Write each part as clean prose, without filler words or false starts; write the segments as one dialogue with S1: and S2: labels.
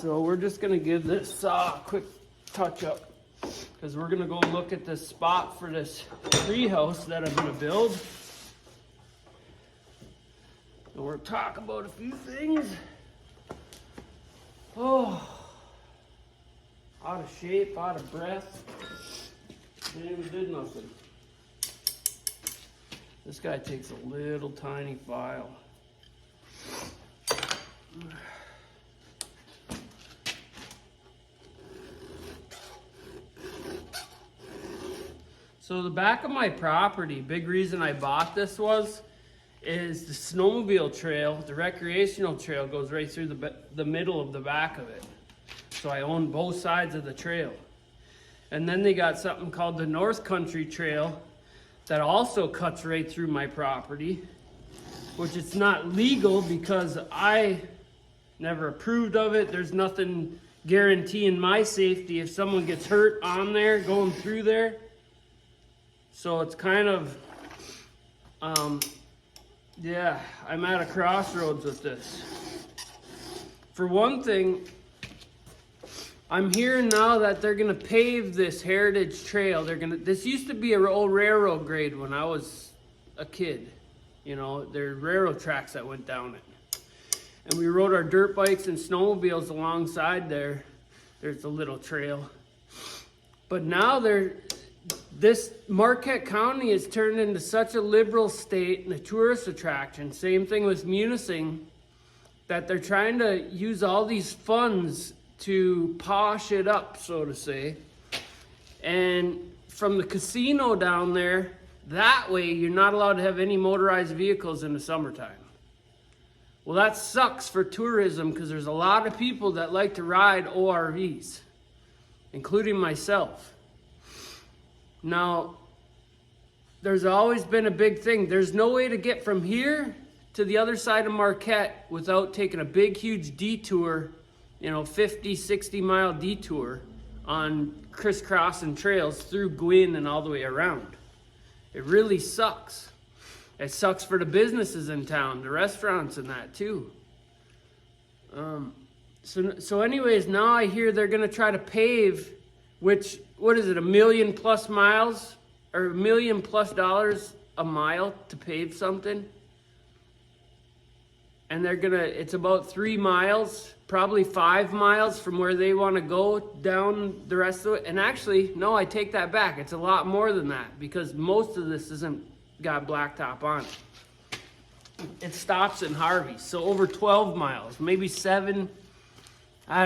S1: So we're just gonna give this saw a quick touch up because we're gonna go look at this spot for this tree house that I'm gonna build. And we're talking about a few things. Oh, out of shape, out of breath. Didn't even did nothing. This guy takes a little tiny file. So the back of my property, big reason I bought this is the snowmobile trail, the recreational trail goes right through the middle of the back of it. So I own both sides of the trail. And then they got something called the North Country Trail that also cuts right through my property, which it's not legal because I never approved of it. There's nothing guaranteeing my safety if someone gets hurt on there, going through there. So it's kind of, yeah, I'm at a crossroads with this. For one thing, I'm hearing now that they're gonna pave this heritage trail. This used to be an old railroad grade when I was a kid. You know, there are railroad tracks that went down it. And we rode our dirt bikes and snowmobiles alongside there. There's a little trail. But now this Marquette County has turned into such a liberal state and a tourist attraction. Same thing with Munising, that they're trying to use all these funds to posh it up, so to say. And from the casino down there, that way you're not allowed to have any motorized vehicles in the summertime. Well, that sucks for tourism because there's a lot of people that like to ride ORVs, including myself. Now, there's always been a big thing. There's no way to get from here to the other side of Marquette without taking a big, huge detour, 50, 60 mile detour on crisscrossing trails through Gwynn and all the way around. It really sucks. It sucks for the businesses in town, the restaurants and that too. So anyways, now I hear they're gonna try to pave, which, what is it, $1 million plus miles or $1 million plus a mile to pave something? And it's about 3 miles, probably 5 miles from where they want to go down the rest of it. And actually, no, I take that back. It's a lot more than that because most of this isn't got blacktop on it. It stops in Harvey, so over 12 miles, maybe 7,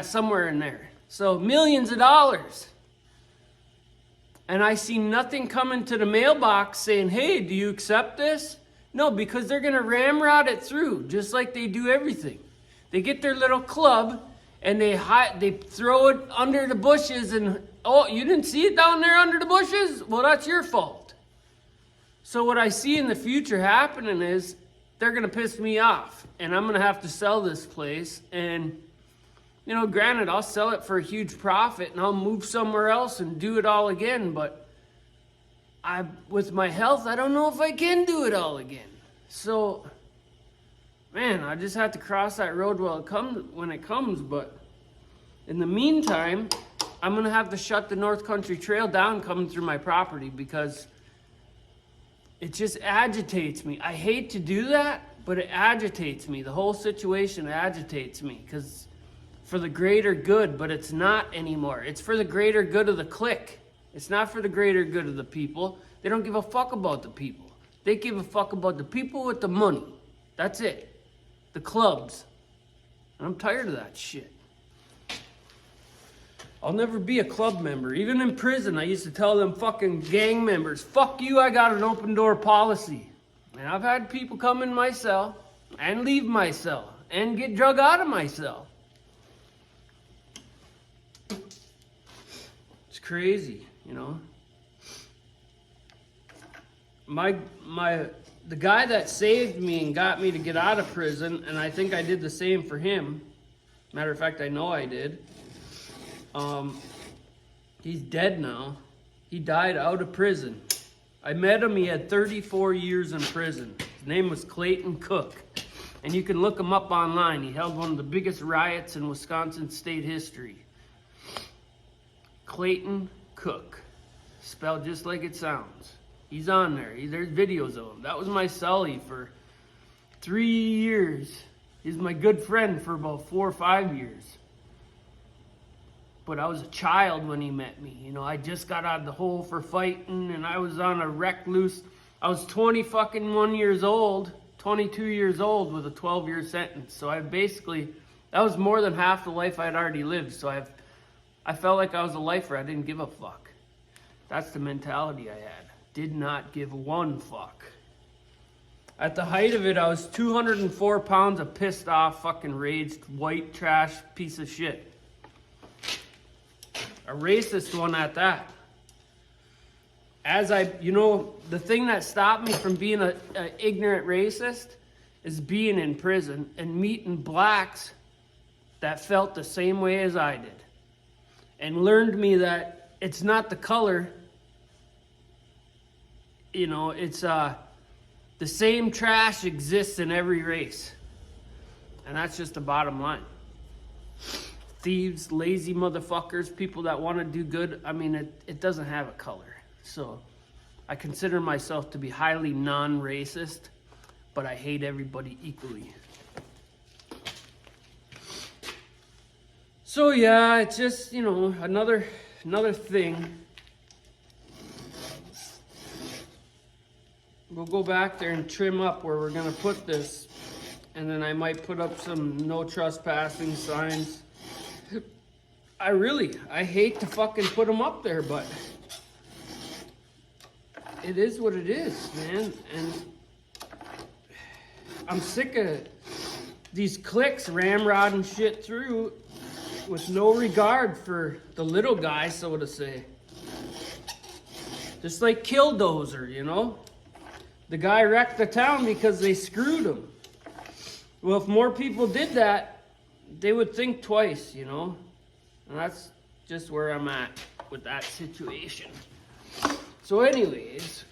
S1: somewhere in there. So millions of dollars. And I see nothing coming to the mailbox saying, hey, do you accept this? No, because they're going to ramrod it through, just like they do everything. They get their little club, and they throw it under the bushes, and, oh, you didn't see it down there under the bushes? Well, that's your fault. So what I see in the future happening is they're going to piss me off, and I'm going to have to sell this place. And, granted, I'll sell it for a huge profit, and I'll move somewhere else and do it all again, but with my health, I don't know if I can do it all again. So, man, I just have to cross that road when it comes. But in the meantime, I'm going to have to shut the North Country Trail down coming through my property because it just agitates me. I hate to do that, but it agitates me. The whole situation agitates me because for the greater good, but it's not anymore. It's for the greater good of the clique. It's not for the greater good of the people. They don't give a fuck about the people. They give a fuck about the people with the money. That's it. The clubs. And I'm tired of that shit. I'll never be a club member. Even in prison, I used to tell them fucking gang members, fuck you, I got an open door policy. And I've had people come in my cell and leave my cell and get drug out of my cell. It's crazy, The guy that saved me and got me to get out of prison, and I think I did the same for him. Matter of fact, I know I did. He's dead now. He died out of prison. I met him, he had 34 years in prison. His name was Clayton Cook. And you can look him up online. He held one of the biggest riots in Wisconsin state history. Clayton Cook. Spelled just like it sounds. He's on there. There's videos of him. That was my cellie for 3 years. He's my good friend for about 4 or 5 years. But I was a child when he met me. You know, I just got out of the hole for fighting, and I was on a wreck loose. I was 21 years old, 22 years old with a 12-year sentence. So I basically, that was more than half the life I'd already lived. So I felt like I was a lifer. I didn't give a fuck. That's the mentality I had. Did not give one fuck. At the height of it, I was 204 pounds of pissed off, fucking raged, white trash piece of shit. A racist one at that. The thing that stopped me from being an ignorant racist is being in prison and meeting blacks that felt the same way as I did. And learned me that it's not the color, it's the same trash exists in every race. And that's just the bottom line. Thieves, lazy motherfuckers, people that want to do good, it doesn't have a color. So I consider myself to be highly non-racist, but I hate everybody equally. So yeah, it's just, another thing. We'll go back there and trim up where we're gonna put this, and then I might put up some no trespassing signs. I hate to fucking put them up there, but it is what it is, man. And I'm sick of these clicks ramrodding shit through with no regard for the little guy, so to say. Just like Killdozer, The guy wrecked the town because they screwed him. Well, if more people did that, they would think twice, And that's just where I'm at with that situation. So anyways,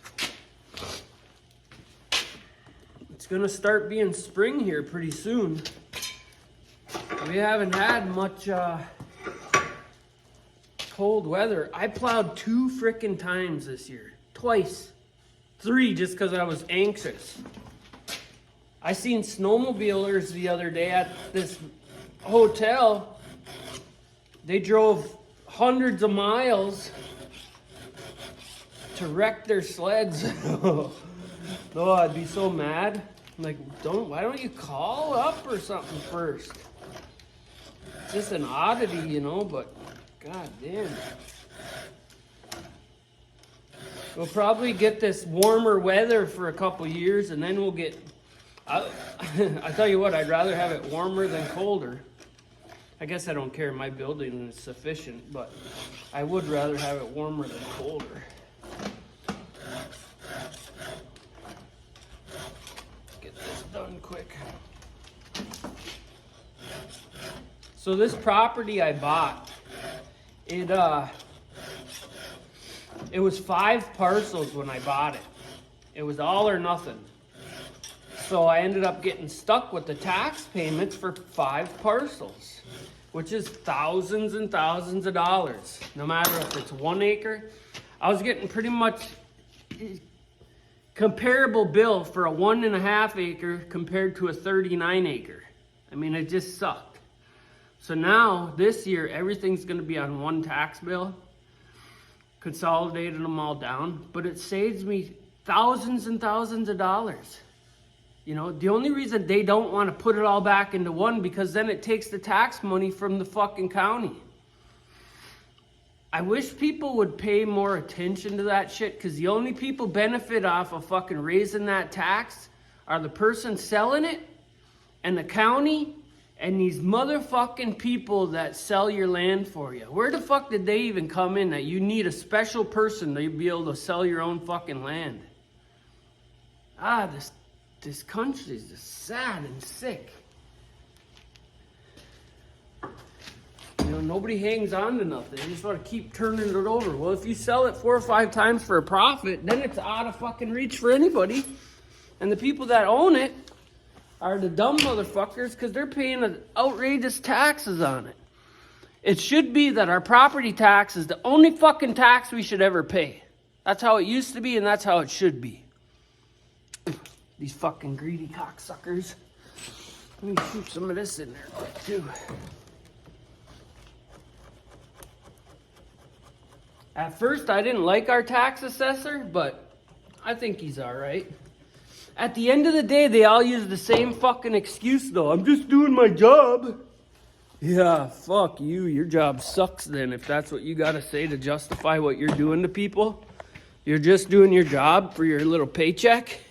S1: it's gonna start being spring here pretty soon. We haven't had much cold weather. I plowed 2 frickin' times this year. Twice. 3 just because I was anxious. I seen snowmobilers the other day at this hotel. They drove hundreds of miles to wreck their sleds. Oh, I'd be so mad. I'm like, why don't you call up or something first? It's just an oddity, but god damn. We'll probably get this warmer weather for a couple years, and then we'll get... I tell you what, I'd rather have it warmer than colder. I guess I don't care. My building is sufficient, but I would rather have it warmer than colder. Get this done quick. So this property I bought, it was 5 parcels when I bought it. It was all or nothing. So I ended up getting stuck with the tax payments for 5 parcels, which is thousands and thousands of dollars, no matter if it's 1 acre. I was getting pretty much comparable bill for a 1.5 acre compared to a 39 acre. It just sucked. So now, this year, everything's gonna be on 1 tax bill, consolidated them all down, but it saves me thousands and thousands of dollars. The only reason they don't want to put it all back into 1, because then it takes the tax money from the fucking county. I wish people would pay more attention to that shit, because the only people benefit off of fucking raising that tax are the person selling it and the county and these motherfucking people that sell your land for you. Where the fuck did they even come in that you need a special person to be able to sell your own fucking land? This country is just sad and sick. Nobody hangs on to nothing. They just want to keep turning it over. Well, if you sell it 4 or 5 times for a profit, then it's out of fucking reach for anybody. And the people that own it are the dumb motherfuckers because they're paying outrageous taxes on it. It should be that our property tax is the only fucking tax we should ever pay. That's how it used to be, and that's how it should be. These fucking greedy cocksuckers. Let me shoot some of this in there quick, too. At first, I didn't like our tax assessor, but I think he's all right. At the end of the day, they all use the same fucking excuse, though. I'm just doing my job. Yeah, fuck you. Your job sucks then, if that's what you gotta say to justify what you're doing to people. You're just doing your job for your little paycheck.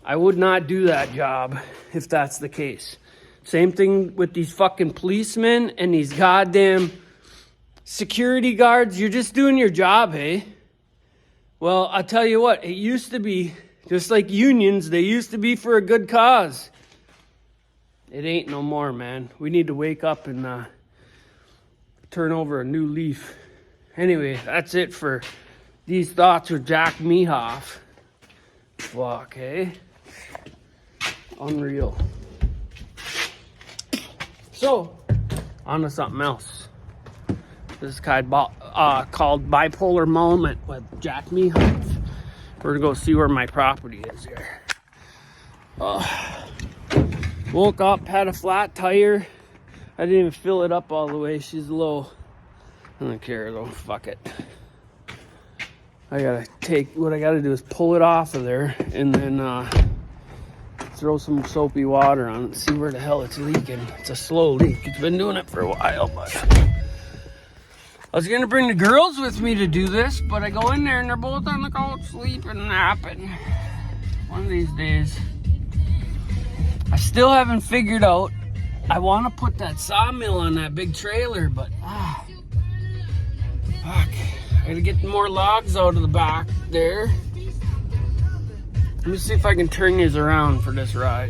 S1: I would not do that job if that's the case. Same thing with these fucking policemen and these goddamn security guards. You're just doing your job, hey? Well, I'll tell you what, it used to be, just like unions, they used to be for a good cause. It ain't no more, man. We need to wake up and turn over a new leaf. Anyway, that's it for these thoughts with Jack Mehoph. Fuck, hey? Unreal. So, on to something else. This is called Bipolar Moment with Jack Mehoph. We're gonna go see where my property is here. Woke up, had a flat tire. I didn't even fill it up all the way. She's low. I don't care though. Fuck it. What I gotta do is pull it off of there and then throw some soapy water on it and see where the hell it's leaking. It's a slow leak. It's been doing it for a while, but I was gonna bring the girls with me to do this, but I go in there and they're both on the couch sleeping and napping. One of these days. I still haven't figured out. I want to put that sawmill on that big trailer, but fuck. I gotta get more logs out of the back there. Let me see if I can turn these around for this ride.